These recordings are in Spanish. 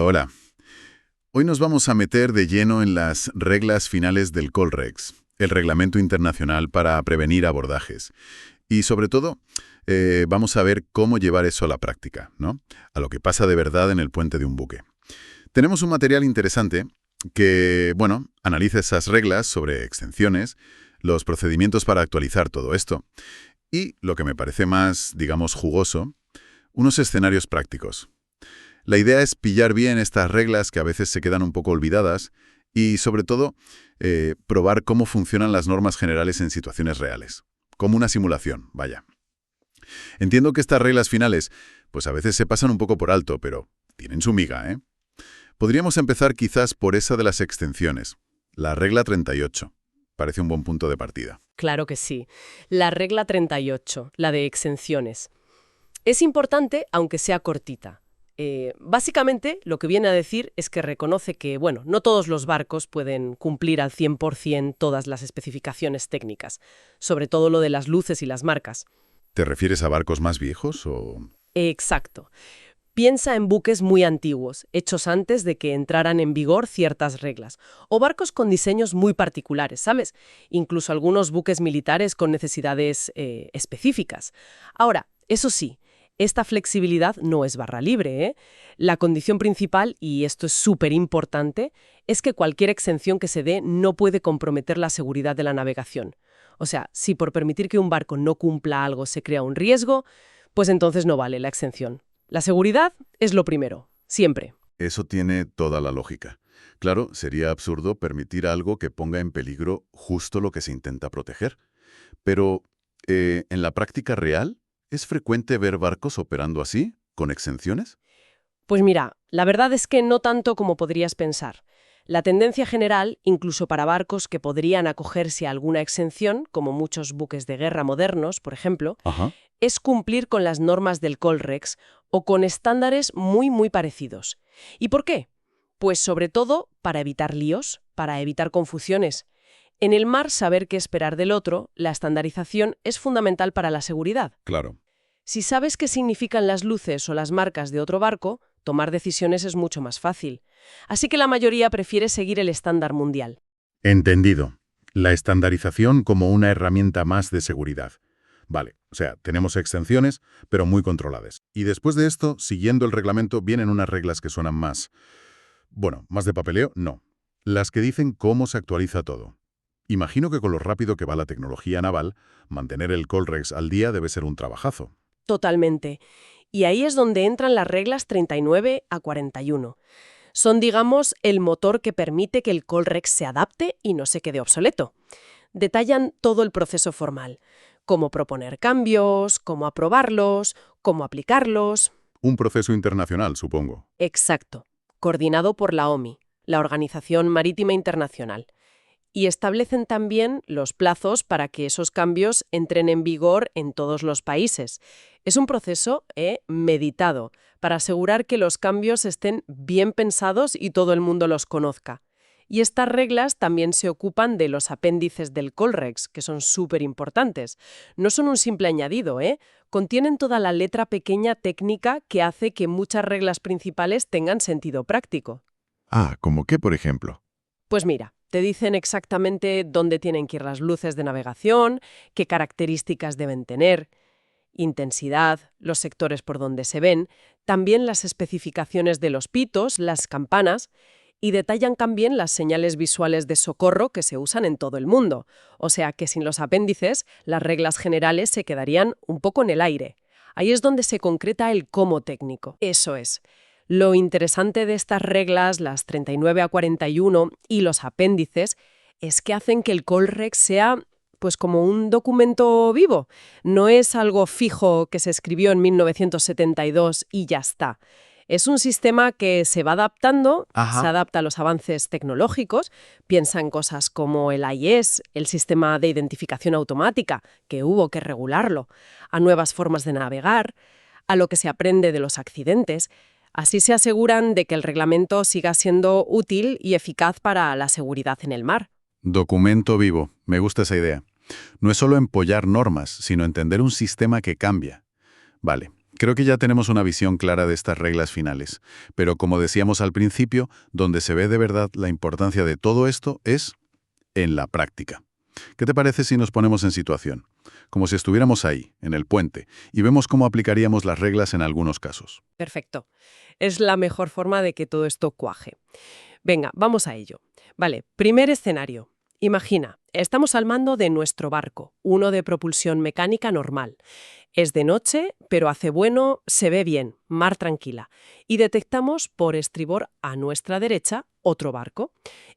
Hola. Hoy nos vamos a meter de lleno en las reglas finales del Colrex, el Reglamento Internacional para Prevenir Abordajes. Y sobre todo, vamos a ver cómo llevar eso a la práctica, ¿no? A lo que pasa de verdad en el puente de un buque. Tenemos un material interesante que, bueno, analiza esas reglas sobre exenciones, los procedimientos para actualizar todo esto y, lo que me parece más, digamos, jugoso, unos escenarios prácticos. La idea es pillar bien estas reglas que a veces se quedan un poco olvidadas y, sobre todo, probar cómo funcionan las normas generales en situaciones reales. Como una simulación, vaya. Entiendo que estas reglas finales, pues a veces se pasan un poco por alto, pero tienen su miga, ¿eh? Podríamos empezar quizás por esa de las extensiones, la regla 38. Parece un buen punto de partida. Claro que sí. La regla 38, la de exenciones. Es importante, aunque sea cortita. Básicamente, lo que viene a decir es que reconoce que, bueno, no todos los barcos pueden cumplir al 100% todas las especificaciones técnicas, sobre todo lo de las luces y las marcas. ¿Te refieres a barcos más viejos o...? Exacto. Piensa en buques muy antiguos, hechos antes de que entraran en vigor ciertas reglas, o barcos con diseños muy particulares, ¿sabes? Incluso algunos buques militares con necesidades específicas. Ahora, eso sí, esta flexibilidad no es barra libre, ¿eh? La condición principal, y esto es súper importante, es que cualquier exención que se dé no puede comprometer la seguridad de la navegación. O sea, si por permitir que un barco no cumpla algo se crea un riesgo, pues entonces no vale la exención. La seguridad es lo primero, siempre. Eso tiene toda la lógica. Claro, sería absurdo permitir algo que ponga en peligro justo lo que se intenta proteger. Pero, ¿en la práctica real es frecuente ver barcos operando así, con exenciones? Pues mira, la verdad es que no tanto como podrías pensar. La tendencia general, incluso para barcos que podrían acogerse a alguna exención, como muchos buques de guerra modernos, por ejemplo, Ajá. es cumplir con las normas del Colrex o con estándares muy parecidos. ¿Y por qué? Pues sobre todo para evitar líos, para evitar confusiones. En el mar, saber qué esperar del otro, la estandarización es fundamental para la seguridad. Claro. Si sabes qué significan las luces o las marcas de otro barco, tomar decisiones es mucho más fácil. Así que la mayoría prefiere seguir el estándar mundial. Entendido. La estandarización como una herramienta más de seguridad. Vale, o sea, tenemos exenciones, pero muy controladas. Y después de esto, siguiendo el reglamento, vienen unas reglas que suenan más... Bueno, más de papeleo, no. Las que dicen cómo se actualiza todo. Imagino que con lo rápido que va la tecnología naval, mantener el Colrex al día debe ser un trabajazo. Totalmente. Y ahí es donde entran las reglas 39 a 41. Son, digamos, el motor que permite que el Colrex se adapte y no se quede obsoleto. Detallan todo el proceso formal, cómo proponer cambios, cómo aprobarlos, cómo aplicarlos. Un proceso internacional, supongo. Exacto, coordinado por la OMI, la Organización Marítima Internacional. Y establecen también los plazos para que esos cambios entren en vigor en todos los países. Es un proceso meditado para asegurar que los cambios estén bien pensados y todo el mundo los conozca. Y estas reglas también se ocupan de los apéndices del Colrex, que son súper importantes. No son un simple añadido, contienen toda la letra pequeña técnica que hace que muchas reglas principales tengan sentido práctico. Ah, ¿cómo qué, por ejemplo? Pues mira, te dicen exactamente dónde tienen que ir las luces de navegación, qué características deben tener, intensidad, los sectores por donde se ven, también las especificaciones de los pitos, las campanas, y detallan también las señales visuales de socorro que se usan en todo el mundo. O sea que sin los apéndices, las reglas generales se quedarían un poco en el aire. Ahí es donde se concreta el cómo técnico. Eso es. Lo interesante de estas reglas, las 39 a 41 y los apéndices, es que hacen que el Colrex sea pues como un documento vivo. No es algo fijo que se escribió en 1972 y ya está. Es un sistema que se va adaptando, se adapta a los avances tecnológicos, piensa en cosas como el AIS, el sistema de identificación automática, que hubo que regularlo, a nuevas formas de navegar, a lo que se aprende de los accidentes. Así se aseguran de que el reglamento siga siendo útil y eficaz para la seguridad en el mar. Documento vivo. Me gusta esa idea. No es solo empollar normas, sino entender un sistema que cambia. Vale. Creo que ya tenemos una visión clara de estas reglas finales, pero como decíamos al principio, donde se ve de verdad la importancia de todo esto es en la práctica. ¿Qué te parece si nos ponemos en situación? Como si estuviéramos ahí, en el puente, y vemos cómo aplicaríamos las reglas en algunos casos. Perfecto. Es la mejor forma de que todo esto cuaje. Venga, vamos a ello. Vale, primer escenario. Imagina, estamos al mando de nuestro barco, uno de propulsión mecánica normal. Es de noche, pero hace bueno, se ve bien, mar tranquila. Y detectamos por estribor a nuestra derecha otro barco.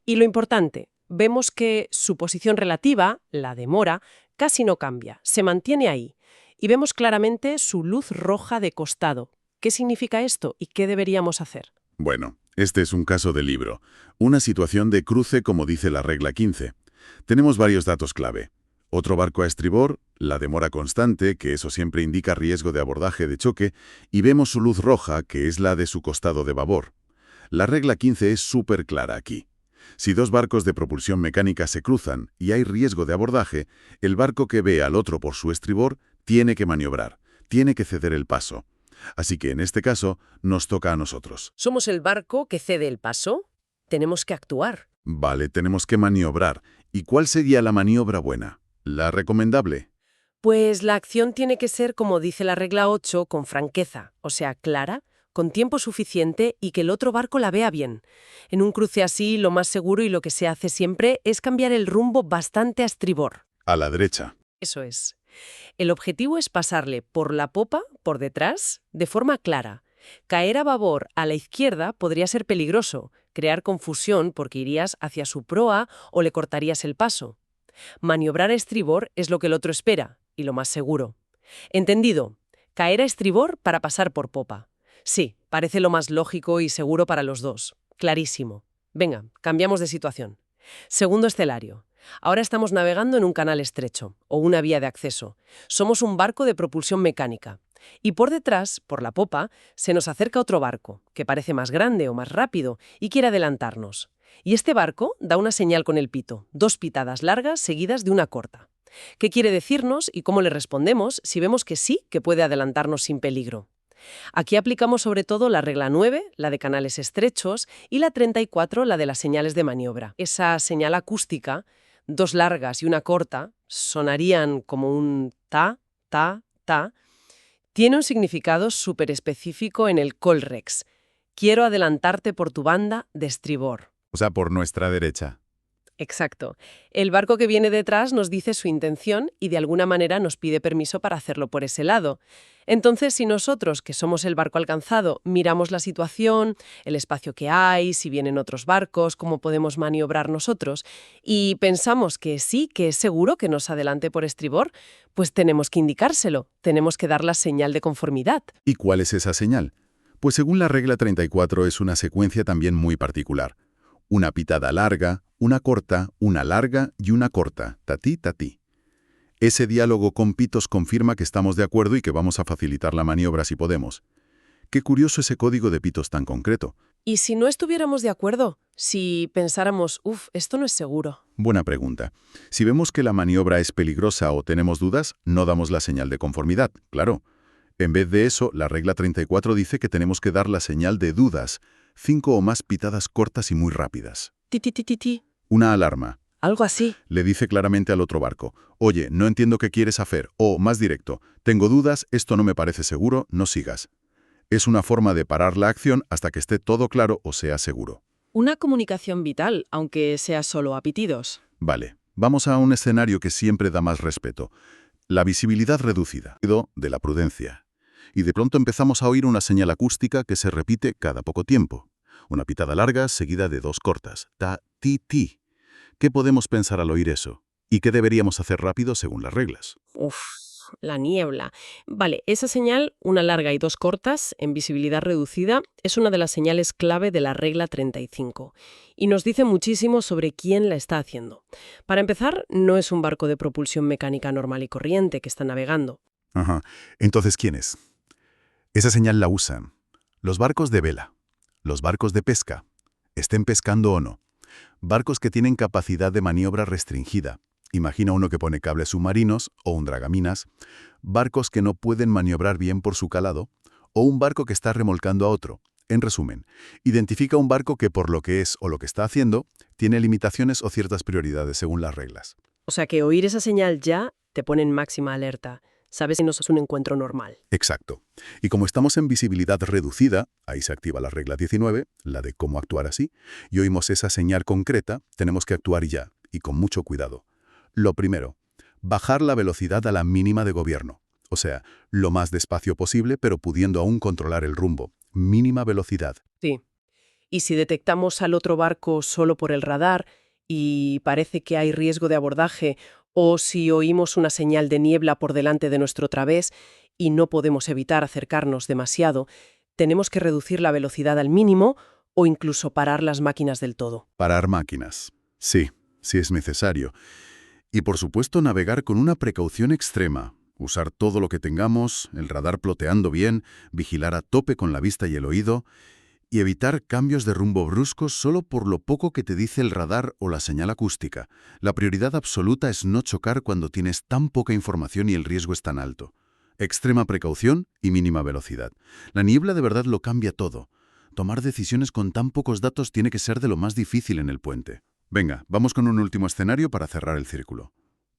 Y lo importante, vemos que su posición relativa, la de mora, casi no cambia, se mantiene ahí. Y vemos claramente su luz roja de costado. ¿Qué significa esto y qué deberíamos hacer? Bueno, este es un caso de libro. Una situación de cruce como dice la regla 15. Tenemos varios datos clave. Otro barco a estribor, la demora constante, que eso siempre indica riesgo de abordaje de choque, y vemos su luz roja, que es la de su costado de babor. La regla 15 es súper clara aquí. Si dos barcos de propulsión mecánica se cruzan y hay riesgo de abordaje, el barco que ve al otro por su estribor tiene que maniobrar, tiene que ceder el paso. Así que en este caso nos toca a nosotros. ¿Somos el barco que cede el paso? Tenemos que actuar. Vale, tenemos que maniobrar. ¿Y cuál sería la maniobra buena? ¿La recomendable? Pues la acción tiene que ser, como dice la regla 8, con franqueza, o sea, clara, con tiempo suficiente y que el otro barco la vea bien. En un cruce así, lo más seguro y lo que se hace siempre es cambiar el rumbo bastante a estribor. A la derecha. Eso es. El objetivo es pasarle por la popa, por detrás, de forma clara. Caer a babor a la izquierda podría ser peligroso, crear confusión porque irías hacia su proa o le cortarías el paso. Maniobrar a estribor es lo que el otro espera, y lo más seguro. ¿Entendido? Caer a estribor para pasar por popa. Sí, parece lo más lógico y seguro para los dos. Clarísimo. Venga, cambiamos de situación. Segundo escenario. Ahora estamos navegando en un canal estrecho, o una vía de acceso. Somos un barco de propulsión mecánica. Y por detrás, por la popa, se nos acerca otro barco, que parece más grande o más rápido, y quiere adelantarnos. Y este barco da una señal con el pito, 2 pitadas largas seguidas de una corta. ¿Qué quiere decirnos y cómo le respondemos si vemos que sí que puede adelantarnos sin peligro? Aquí aplicamos sobre todo la regla 9, la de canales estrechos, y la 34, la de las señales de maniobra. Esa señal acústica, 2 largas y una corta, sonarían como un ta, ta, ta. Tiene un significado súper específico en el Colrex. Quiero adelantarte por tu banda de estribor. O sea, por nuestra derecha. Exacto. El barco que viene detrás nos dice su intención y de alguna manera nos pide permiso para hacerlo por ese lado. Entonces, si nosotros, que somos el barco alcanzado, miramos la situación, el espacio que hay, si vienen otros barcos, cómo podemos maniobrar nosotros, y pensamos que sí, que es seguro que nos adelante por estribor, pues tenemos que indicárselo, tenemos que dar la señal de conformidad. ¿Y cuál es esa señal? Pues según la regla 34 es una secuencia también muy particular. Una pitada larga, una corta, una larga y una corta, tatí, tatí. Ese diálogo con pitos confirma que estamos de acuerdo y que vamos a facilitar la maniobra si podemos. Qué curioso ese código de pitos tan concreto. ¿Y si no estuviéramos de acuerdo? Si pensáramos, esto no es seguro. Buena pregunta. Si vemos que la maniobra es peligrosa o tenemos dudas, no damos la señal de conformidad, claro. En vez de eso, la regla 34 dice que tenemos que dar la señal de dudas, 5 o más pitadas cortas y muy rápidas. Ti, ti, ti, ti, ti. Una alarma. Algo así. Le dice claramente al otro barco, oye, no entiendo qué quieres hacer, o, más directo, tengo dudas, esto no me parece seguro, no sigas. Es una forma de parar la acción hasta que esté todo claro o sea seguro. Una comunicación vital, aunque sea solo a pitidos. Vale, vamos a un escenario que siempre da más respeto. La visibilidad reducida, de la prudencia. Y de pronto empezamos a oír una señal acústica que se repite cada poco tiempo. Una pitada larga seguida de 2 cortas, ta, ti, ti. ¿Qué podemos pensar al oír eso? ¿Y qué deberíamos hacer rápido según las reglas? La niebla. Vale, esa señal, una larga y 2 cortas, en visibilidad reducida, es una de las señales clave de la regla 35. Y nos dice muchísimo sobre quién la está haciendo. Para empezar, no es un barco de propulsión mecánica normal y corriente que está navegando. Ajá. Entonces, ¿quién es? Esa señal la usan los barcos de vela, los barcos de pesca, estén pescando o no. Barcos que tienen capacidad de maniobra restringida. Imagina uno que pone cables submarinos o un dragaminas. Barcos que no pueden maniobrar bien por su calado o un barco que está remolcando a otro. En resumen, identifica un barco que por lo que es o lo que está haciendo, tiene limitaciones o ciertas prioridades según las reglas. O sea que oír esa señal ya te pone en máxima alerta. Sabes si no es un encuentro normal. Exacto. Y como estamos en visibilidad reducida, ahí se activa la regla 19, la de cómo actuar así, y oímos esa señal concreta, tenemos que actuar ya, y con mucho cuidado. Lo primero, bajar la velocidad a la mínima de gobierno. O sea, lo más despacio posible, pero pudiendo aún controlar el rumbo. Mínima velocidad. Sí. Y si detectamos al otro barco solo por el radar y parece que hay riesgo de abordaje, o si oímos una señal de niebla por delante de nuestro través y no podemos evitar acercarnos demasiado, tenemos que reducir la velocidad al mínimo o incluso parar las máquinas del todo. Parar máquinas. Sí, sí es necesario. Y por supuesto navegar con una precaución extrema. Usar todo lo que tengamos, el radar ploteando bien, vigilar a tope con la vista y el oído, y evitar cambios de rumbo bruscos solo por lo poco que te dice el radar o la señal acústica. La prioridad absoluta es no chocar cuando tienes tan poca información y el riesgo es tan alto. Extrema precaución y mínima velocidad. La niebla de verdad lo cambia todo. Tomar decisiones con tan pocos datos tiene que ser de lo más difícil en el puente. Venga, vamos con un último escenario para cerrar el círculo.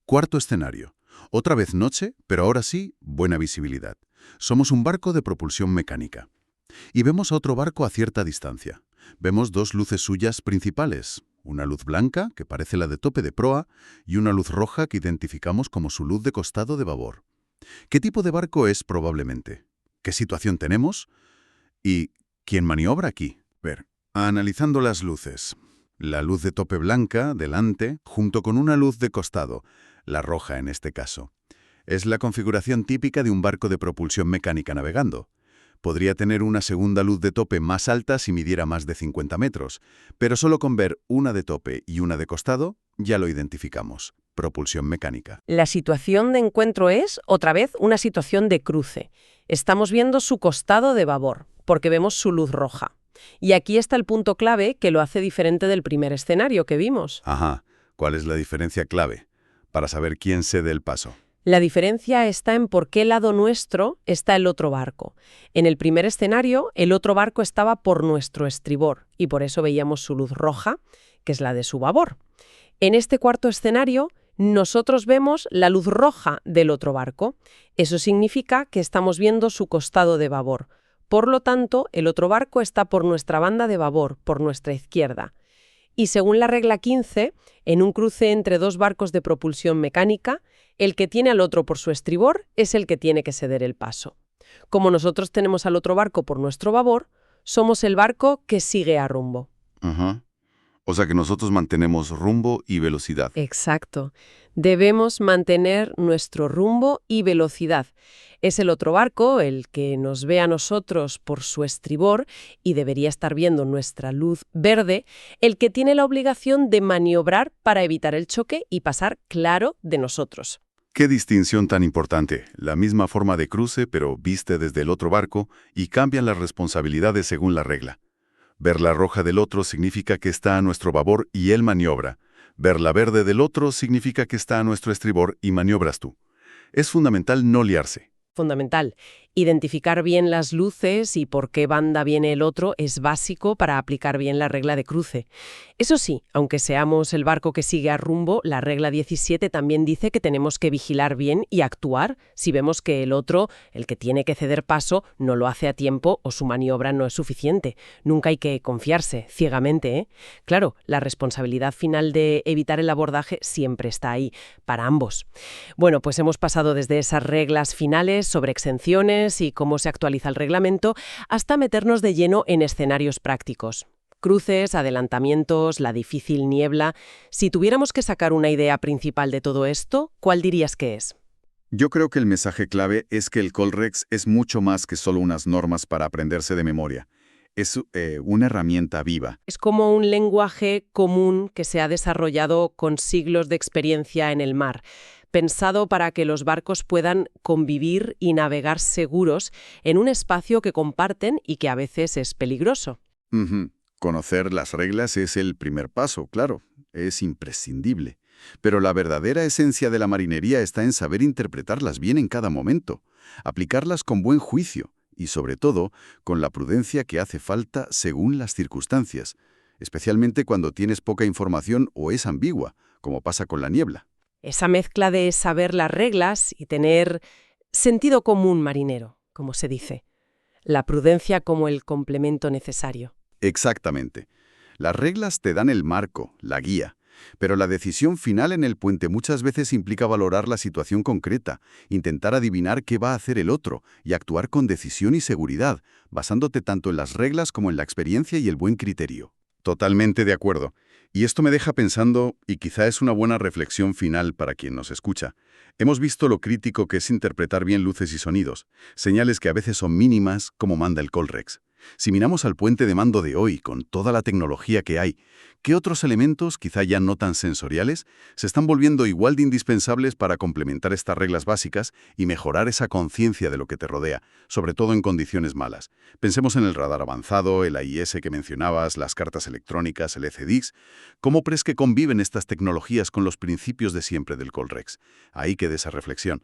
Cuarto escenario. Otra vez noche, pero ahora sí, buena visibilidad. Somos un barco de propulsión mecánica. Y vemos a otro barco a cierta distancia. Vemos dos luces suyas principales. Una luz blanca, que parece la de tope de proa, y una luz roja que identificamos como su luz de costado de babor. ¿Qué tipo de barco es probablemente? ¿Qué situación tenemos? ¿Y quién maniobra aquí? Analizando las luces. La luz de tope blanca, delante, junto con una luz de costado, la roja en este caso. Es la configuración típica de un barco de propulsión mecánica navegando. Podría tener una segunda luz de tope más alta si midiera más de 50 metros, pero solo con ver una de tope y una de costado, ya lo identificamos. Propulsión mecánica. La situación de encuentro es, otra vez, una situación de cruce. Estamos viendo su costado de babor, porque vemos su luz roja. Y aquí está el punto clave que lo hace diferente del primer escenario que vimos. Ajá. ¿Cuál es la diferencia clave? Para saber quién cede el paso. La diferencia está en por qué lado nuestro está el otro barco. En el primer escenario, el otro barco estaba por nuestro estribor y por eso veíamos su luz roja, que es la de su babor. En este cuarto escenario, nosotros vemos la luz roja del otro barco. Eso significa que estamos viendo su costado de babor. Por lo tanto, el otro barco está por nuestra banda de babor, por nuestra izquierda. Y según la regla 15, en un cruce entre dos barcos de propulsión mecánica, el que tiene al otro por su estribor es el que tiene que ceder el paso. Como nosotros tenemos al otro barco por nuestro babor, somos el barco que sigue a rumbo. Ajá. O sea que nosotros mantenemos rumbo y velocidad. Exacto. Debemos mantener nuestro rumbo y velocidad. Es el otro barco, el que nos ve a nosotros por su estribor y debería estar viendo nuestra luz verde, el que tiene la obligación de maniobrar para evitar el choque y pasar claro de nosotros. Qué distinción tan importante. La misma forma de cruce, pero viste desde el otro barco y cambian las responsabilidades según la regla. Ver la roja del otro significa que está a nuestro babor y él maniobra. Ver la verde del otro significa que está a nuestro estribor y maniobras tú. Es fundamental no liarse. Fundamental. Identificar bien las luces y por qué banda viene el otro es básico para aplicar bien la regla de cruce. Eso sí, aunque seamos el barco que sigue a rumbo, la regla 17 también dice que tenemos que vigilar bien y actuar si vemos que el otro, el que tiene que ceder paso, no lo hace a tiempo o su maniobra no es suficiente. Nunca hay que confiarse ciegamente, ¿eh? Claro, la responsabilidad final de evitar el abordaje siempre está ahí, para ambos. Bueno, pues hemos pasado desde esas reglas finales sobre exenciones y cómo se actualiza el reglamento, hasta meternos de lleno en escenarios prácticos. Cruces, adelantamientos, la difícil niebla. Si tuviéramos que sacar una idea principal de todo esto, ¿cuál dirías que es? Yo creo que el mensaje clave es que el Colrex es mucho más que solo unas normas para aprenderse de memoria. Es una herramienta viva. Es como un lenguaje común que se ha desarrollado con siglos de experiencia en el mar, pensado para que los barcos puedan convivir y navegar seguros en un espacio que comparten y que a veces es peligroso. Ujú. Conocer las reglas es el primer paso, claro, es imprescindible. Pero la verdadera esencia de la marinería está en saber interpretarlas bien en cada momento, aplicarlas con buen juicio y sobre todo con la prudencia que hace falta según las circunstancias, especialmente cuando tienes poca información o es ambigua, como pasa con la niebla. Esa mezcla de saber las reglas y tener sentido común marinero, como se dice. La prudencia como el complemento necesario. Exactamente. Las reglas te dan el marco, la guía, pero la decisión final en el puente muchas veces implica valorar la situación concreta, intentar adivinar qué va a hacer el otro y actuar con decisión y seguridad, basándote tanto en las reglas como en la experiencia y el buen criterio. Totalmente de acuerdo. Y esto me deja pensando, y quizá es una buena reflexión final para quien nos escucha. Hemos visto lo crítico que es interpretar bien luces y sonidos, señales que a veces son mínimas, como manda el Colrex. Si miramos al puente de mando de hoy, con toda la tecnología que hay, ¿qué otros elementos, quizá ya no tan sensoriales, se están volviendo igual de indispensables para complementar estas reglas básicas y mejorar esa conciencia de lo que te rodea, sobre todo en condiciones malas? Pensemos en el radar avanzado, el AIS que mencionabas, las cartas electrónicas, el ECDIS. ¿Cómo crees que conviven estas tecnologías con los principios de siempre del Colrex? Ahí queda esa reflexión.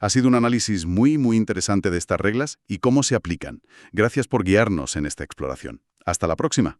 Ha sido un análisis muy interesante de estas reglas y cómo se aplican. Gracias por guiarnos en esta exploración. Hasta la próxima.